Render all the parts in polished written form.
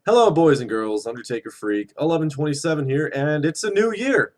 Hello, boys and girls. Undertaker Freak 1127 here, and it's a new year.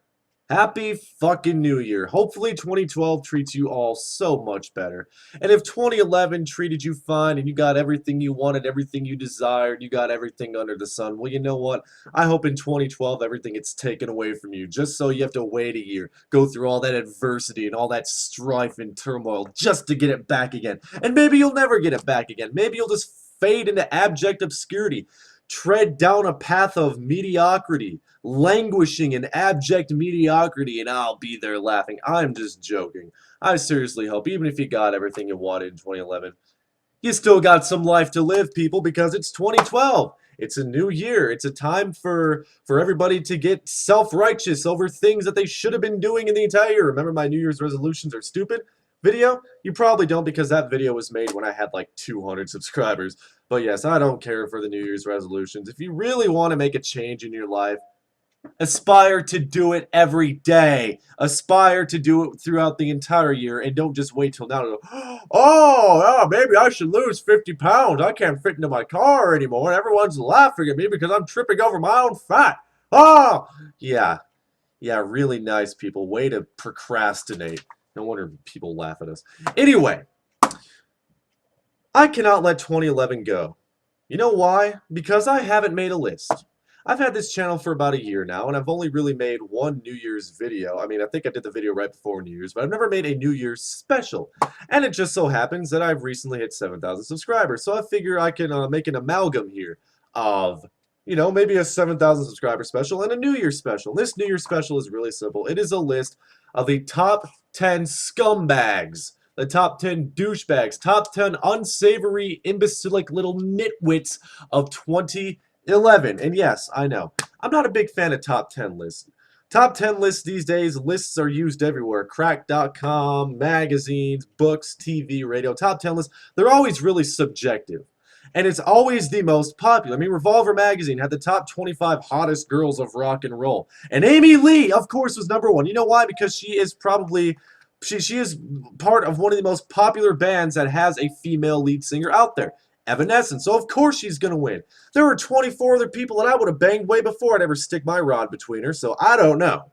Happy fucking New Year. Hopefully 2012 treats you all so much better. And if 2011 treated you fine and you got everything you wanted, everything you desired, you got everything under the sun, well, you know what? I hope in 2012 everything gets taken away from you just so you have to wait a year, go through all that adversity and all that strife and turmoil just to get it back again. And maybe you'll never get it back again. Maybe you'll just fade into abject obscurity, tread down a path of mediocrity, languishing in abject mediocrity, and I'll be there laughing. I'm just joking. I seriously hope, even if you got everything you wanted in 2011, you still got some life to live, people, because it's 2012. It's a new year. It's a time for everybody to get self-righteous over things that they should have been doing in the entire year. Remember my New Year's resolutions are stupid video? You probably don't, because that video was made when I had like 200 subscribers. But yes, I don't care for the New Year's resolutions. If you really want to make a change in your life, aspire to do it every day. Aspire to do it throughout the entire year, and don't just wait till now to go, oh, maybe I should lose 50 pounds. I can't fit into my car anymore. Everyone's laughing at me because I'm tripping over my own fat. Oh, yeah. Yeah, really nice, people. Way to procrastinate. No wonder people laugh at us. Anyway, I cannot let 2011 go. You know why? Because I haven't made a list. I've had this channel for about a year now, and I've only really made one New Year's video. I mean, I think I did the video right before New Year's, but I've never made a New Year's special. And it just so happens that I've recently hit 7,000 subscribers, so I figure I can make an amalgam here of, you know, maybe a 7,000 subscriber special and a New Year's special. This New Year's special is really simple. It is a list of the top 10 scumbags, the top 10 douchebags, top 10 unsavory, imbecilic little nitwits of 2011. And yes, I know, I'm not a big fan of top 10 lists. Top 10 lists these days, lists are used everywhere. Crack.com, magazines, books, TV, radio. Top 10 lists, they're always really subjective. And it's always the most popular. I mean, Revolver magazine had the top 25 hottest girls of rock and roll. And Amy Lee, of course, was #1. You know why? Because she is probably, she is part of one of the most popular bands that has a female lead singer out there. Evanescence. So of course she's going to win. There were 24 other people that I would have banged way before I'd ever stick my rod between her, so I don't know.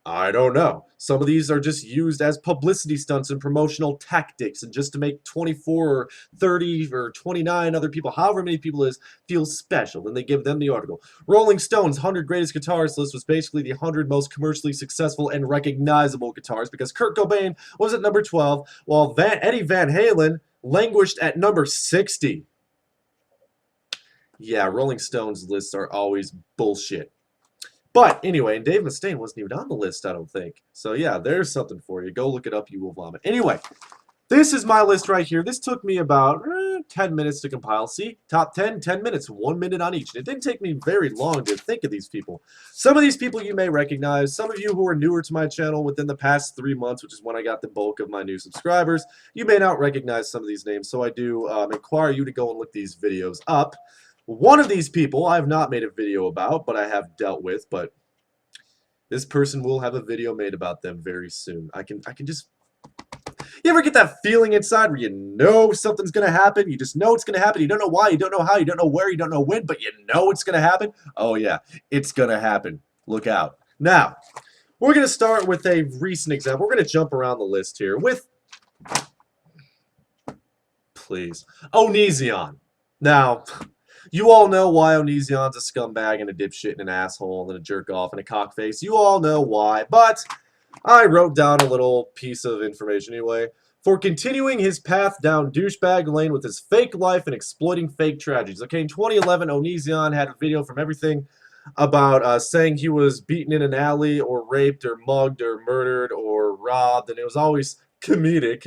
I don't know. Some of these are just used as publicity stunts and promotional tactics, and just to make 24 or 30 or 29 other people, however many people it is, feel special. Then they give them the article. Rolling Stone's 100 Greatest Guitarists list was basically the 100 most commercially successful and recognizable guitars, because Kurt Cobain was at number 12, while Eddie Van Halen languished at number 60. Yeah, Rolling Stone's lists are always bullshit. But anyway, and Dave Mustaine wasn't even on the list, I don't think. So yeah, there's something for you. Go look it up, you will vomit. Anyway, this is my list right here. This took me about 10 minutes to compile. See, top 10, 10 minutes, 1 minute on each. And it didn't take me very long to think of these people. Some of these people you may recognize. Some of you who are newer to my channel within the past 3 months, which is when I got the bulk of my new subscribers, you may not recognize some of these names. So I do require you to go and look these videos up. One of these people I have not made a video about, but I have dealt with, but this person will have a video made about them very soon. I can just... You ever get that feeling inside where you know something's going to happen? You just know it's going to happen. You don't know why, you don't know how, you don't know where, you don't know when, but you know it's going to happen? Oh yeah, it's going to happen. Look out. Now, we're going to start with a recent example. We're going to jump around the list here with... Please. Onision. Now... You all know why Onision's a scumbag and a dipshit and an asshole and a jerk-off and a cockface. You all know why, but I wrote down a little piece of information anyway. For continuing his path down douchebag lane with his fake life and exploiting fake tragedies. Okay, in 2011, Onision had a video from everything about saying he was beaten in an alley or raped or mugged or murdered or robbed, and it was always comedic,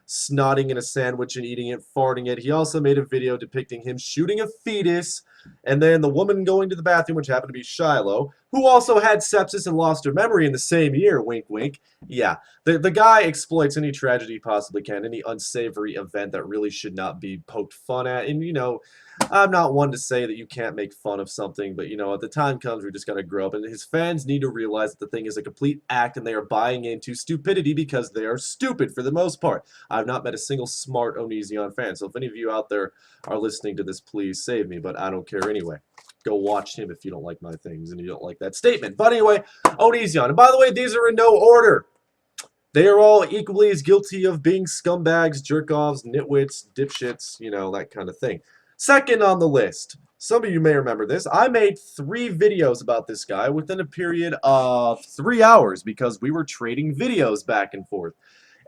snotting in a sandwich and eating it, farting it. He also made a video depicting him shooting a fetus, and then the woman going to the bathroom, which happened to be Shiloh, who also had sepsis and lost her memory in the same year, wink wink. Yeah, the guy exploits any tragedy he possibly can, any unsavory event that really should not be poked fun at. And you know, I'm not one to say that you can't make fun of something, but you know, at the time comes we just gotta grow up, and his fans need to realize that the thing is a complete act and they are buying into stupidity because they are stupid for the most part. I've not met a single smart Onision fan, so if any of you out there are listening to this, please save me, but I don't care anyway. go watch him if you don't like my things and you don't like that statement. But anyway, own easy on. And by the way, these are in no order. They are all equally as guilty of being scumbags, jerk-offs, nitwits, dipshits, you know, that kind of thing. Second on the list, some of you may remember this, I made 3 videos about this guy within a period of 3 hours because we were trading videos back and forth.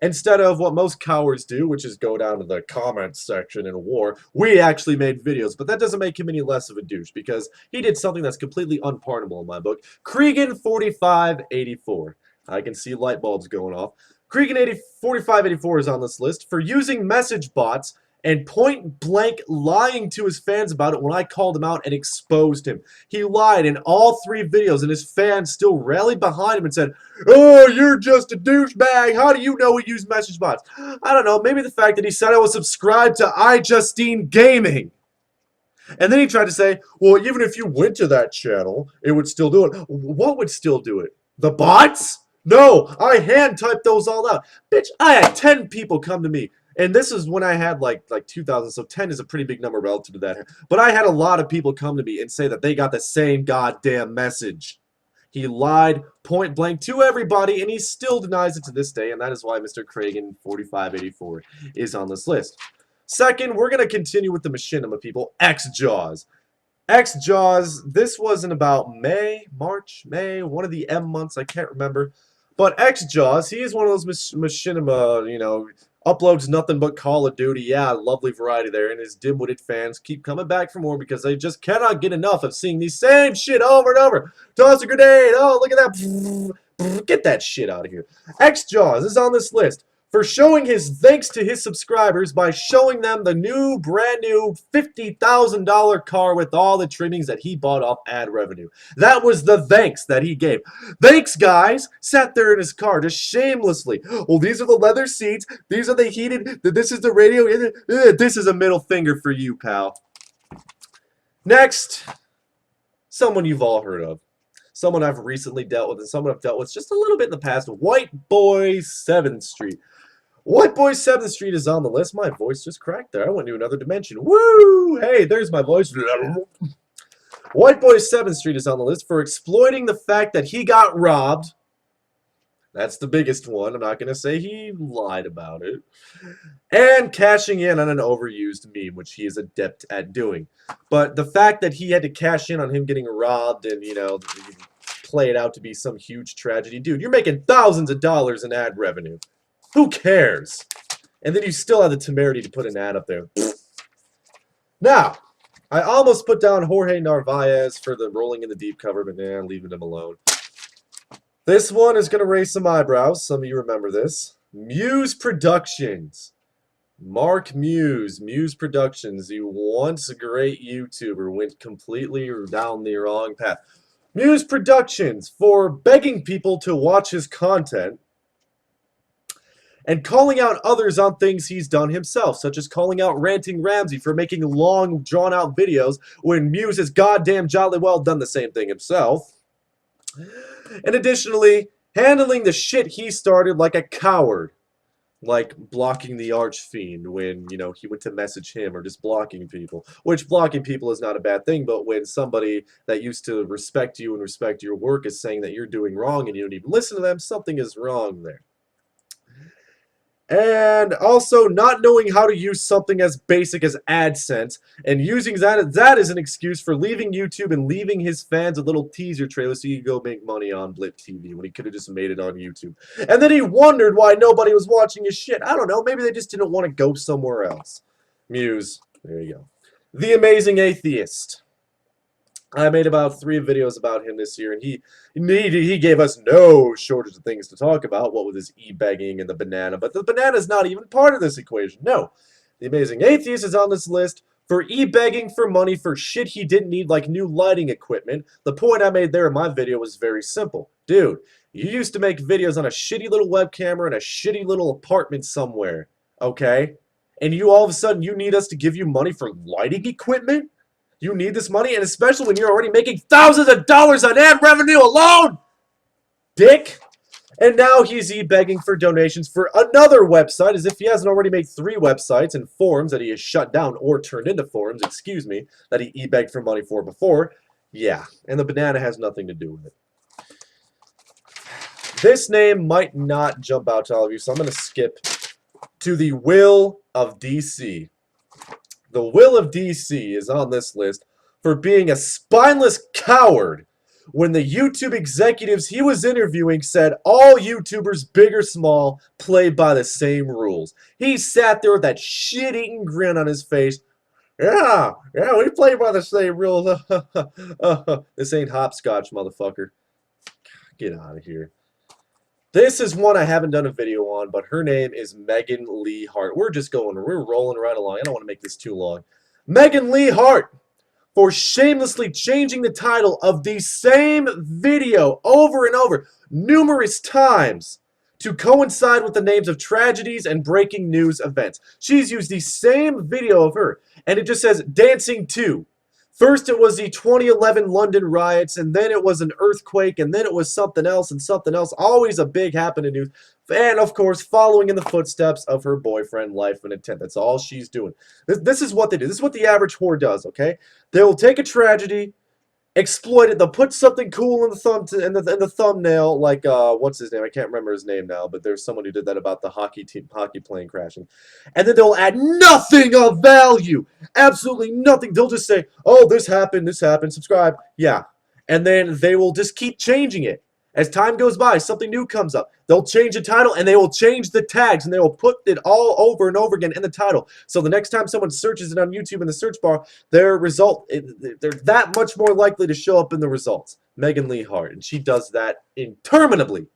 Instead of what most cowards do, which is go down to the comments section in a war, we actually made videos. But that doesn't make him any less of a douche because he did something that's completely unpardonable in my book. Cregan4584. I can see light bulbs going off. Cregan4584 is on this list for using message bots and point blank lying to his fans about it when I called him out and exposed him. He lied in all 3 videos and his fans still rallied behind him and said, "Oh, you're just a douchebag. How do you know we use message bots?" I don't know, maybe the fact that he said I was subscribed to iJustine Gaming. And then he tried to say, well, even if you went to that channel, it would still do it. What would still do it? The bots? No, I hand-typed those all out. Bitch, I had 10 people come to me. And this is when I had like 2,000, so 10 is a pretty big number relative to that. But I had a lot of people come to me and say that they got the same goddamn message. He lied point blank to everybody, and he still denies it to this day, and that is why Mr. Cregan4584 is on this list. Second, we're going to continue with the machinima people, X-Jaws. X-Jaws, this was in about March, May, one of the M months, I can't remember. But X-Jaws, he is one of those machinima, you know, uploads nothing but Call of Duty. Yeah, lovely variety there. And his dim-witted fans keep coming back for more because they just cannot get enough of seeing the same shit over and over. Toss a grenade. Oh, look at that. Get that shit out of here. X-Jaws is on this list for showing his thanks to his subscribers by showing them the new, brand new $50,000 car with all the trimmings that he bought off ad revenue. That was the thanks that he gave. Thanks, guys. Sat there in his car just shamelessly. Well, these are the leather seats. These are the heated. This is the radio. This is a middle finger for you, pal. Next, someone you've all heard of. Someone I've recently dealt with and someone I've dealt with just a little bit in the past. White Boy 7th Street. White Boy 7th Street is on the list. My voice just cracked there. I went to another dimension. Woo! Hey, there's my voice. White Boy 7th Street is on the list for exploiting the fact that he got robbed. That's the biggest one. I'm not going to say he lied about it. And cashing in on an overused meme, which he is adept at doing. But the fact that he had to cash in on him getting robbed and, you know, play it out to be some huge tragedy. Dude, you're making thousands of dollars in ad revenue. Who cares? And then you still have the temerity to put an ad up there. Now, I almost put down Jorge Narvaez for the Rolling in the Deep cover, but nah, I'm leaving him alone. This one is going to raise some eyebrows. Some of you remember this. Muse Productions. Mark Muse. Muse Productions. The once great YouTuber went completely down the wrong path. Muse Productions for begging people to watch his content and calling out others on things he's done himself, such as calling out Ranting Ramsey for making long, drawn-out videos when Muse has goddamn jolly well done the same thing himself. And additionally, handling the shit he started like a coward, like blocking the Archfiend when, you know, he went to message him, or just blocking people, which blocking people is not a bad thing, but when somebody that used to respect you and respect your work is saying that you're doing wrong and you don't even listen to them, something is wrong there. And also not knowing how to use something as basic as AdSense and using that as an excuse for leaving YouTube and leaving his fans a little teaser trailer so he could go make money on Blip TV when he could have just made it on YouTube. And then he wondered why nobody was watching his shit. I don't know, maybe they just didn't want to go somewhere else. Muse, there you go. The Amazing Atheist. I made about 3 videos about him this year, and he gave us no shortage of things to talk about, what with his e-begging and the banana, but the banana's not even part of this equation. No. The Amazing Atheist is on this list for e-begging for money for shit he didn't need, like new lighting equipment. The point I made there in my video was very simple. Dude, you used to make videos on a shitty little web camera in a shitty little apartment somewhere, okay? And you all of a sudden, you need us to give you money for lighting equipment? You need this money, and especially when you're already making thousands of dollars on ad revenue alone, dick. And now he's e-begging for donations for another website, as if he hasn't already made 3 websites and forums that he has shut down or turned into forums, excuse me, that he e-begged for money for before. Yeah, and the banana has nothing to do with it. This name might not jump out to all of you, so I'm going to skip to the Will of DC. The Will of DC is on this list for being a spineless coward when the YouTube executives he was interviewing said all YouTubers, big or small, play by the same rules. He sat there with that shit-eating grin on his face. Yeah, we play by the same rules. This ain't hopscotch, motherfucker. Get out of here. This is one I haven't done a video on, but her name is Megan Lee Hart. We're rolling right along. I don't want to make this too long. Megan Lee Hart for shamelessly changing the title of the same video over and over numerous times to coincide with the names of tragedies and breaking news events. She's used the same video of her, and it just says Dancing 2. First it was the 2011 London riots, and then it was an earthquake, and then it was something else and something else. Always a big happening news. And, of course, following in the footsteps of her boyfriend, Life in a Tent. That's all she's doing. This is what they do. This is what the average whore does, okay? They will take a tragedy, exploit it. They'll put something cool in the thumbnail, like what's his name? I can't remember his name now, but there's someone who did that about the hockey plane crashing. And then they'll add nothing of value, absolutely nothing. They'll just say, "Oh, this happened, subscribe." Yeah, and then they will just keep changing it. As time goes by, something new comes up. They'll change the title, and they will change the tags, and they will put it all over and over again in the title. So the next time someone searches it on YouTube in the search bar, they're that much more likely to show up in the results. Megan Lee Hart, and she does that interminably.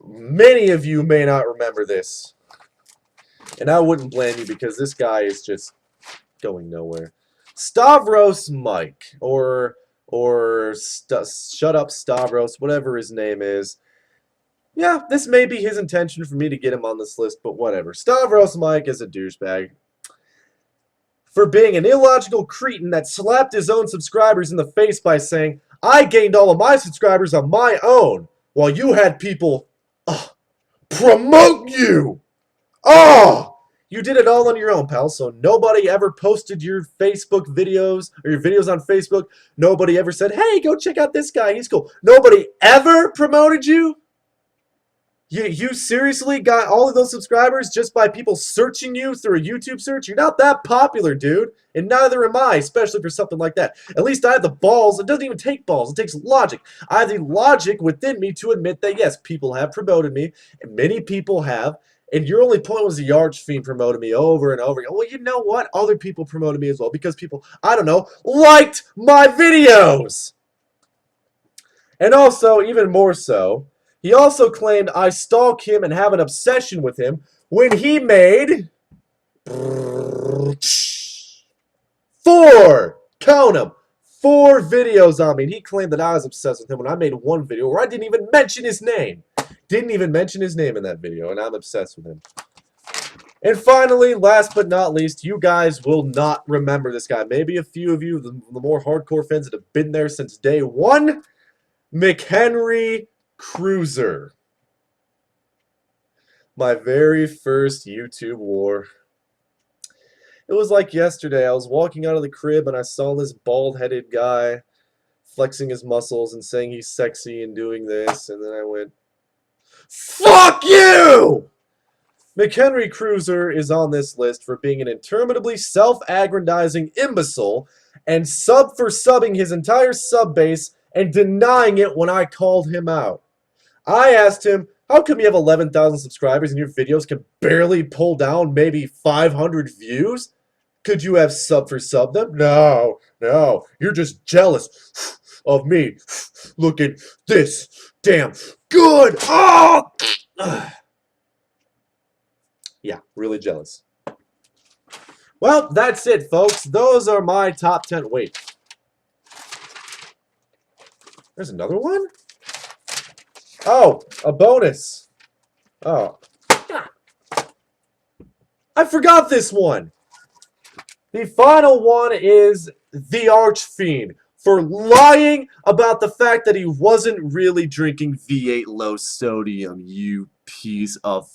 Many of you may not remember this, and I wouldn't blame you because this guy is just going nowhere. Stavros Mike, or Shut Up Stavros, whatever his name is. Yeah, this may be his intention for me to get him on this list, but whatever. Stavros Mike is a douchebag for being an illogical cretin that slapped his own subscribers in the face by saying, "I gained all of my subscribers on my own, while you had people promote you. Oh! You did it all on your own, pal, so nobody ever posted your Facebook videos or your videos on Facebook. Nobody ever said, hey, go check out this guy, he's cool. Nobody ever promoted you? You seriously got all of those subscribers just by people searching you through a YouTube search? You're not that popular, dude, and neither am I, especially for something like that. At least I have the balls. It doesn't even take balls. It takes logic. I have the logic within me to admit that, yes, people have promoted me, and many people have. And your only point was the Arch Fiend promoted me over and over again. Well, you know what? Other people promoted me as well because people, I don't know, liked my videos. And also, even more so, he also claimed I stalk him and have an obsession with him when he made 4, count them, 4 videos on me. And he claimed that I was obsessed with him when I made one video where I didn't even mention his name. Didn't even mention his name in that video, and I'm obsessed with him. And finally, last but not least, you guys will not remember this guy. Maybe a few of you, the more hardcore fans that have been there since day one, McHenry Cruiser. My very first YouTube war. It was like yesterday. I was walking out of the crib and I saw this bald-headed guy flexing his muscles and saying he's sexy and doing this, and then I went, fuck you! McHenry Cruiser is on this list for being an interminably self-aggrandizing imbecile and subbing his entire sub base and denying it when I called him out. I asked him, how come you have 11,000 subscribers and your videos can barely pull down maybe 500 views? Could you have sub them? No, you're just jealous of me looking this damn good. Oh! Yeah, really jealous. Well, that's it, folks. Those are my top 10. Wait. There's another one? Oh, a bonus. Oh. I forgot this one. The final one is the Arch Fiend for lying about the fact that he wasn't really drinking V8 low sodium, you piece of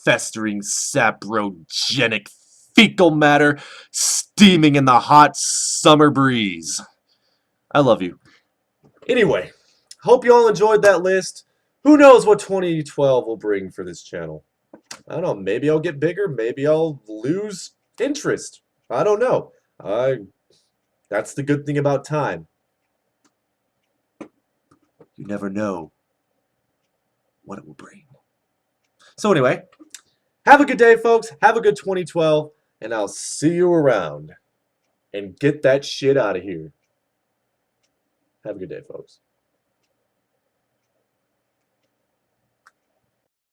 festering saprogenic fecal matter steaming in the hot summer breeze. I love you. Anyway, hope you all enjoyed that list. Who knows what 2012 will bring for this channel? I don't know. Maybe I'll get bigger. Maybe I'll lose interest. I don't know. That's the good thing about time. You never know what it will bring. So anyway, have a good day, folks. Have a good 2012, and I'll see you around. And get that shit out of here. Have a good day, folks.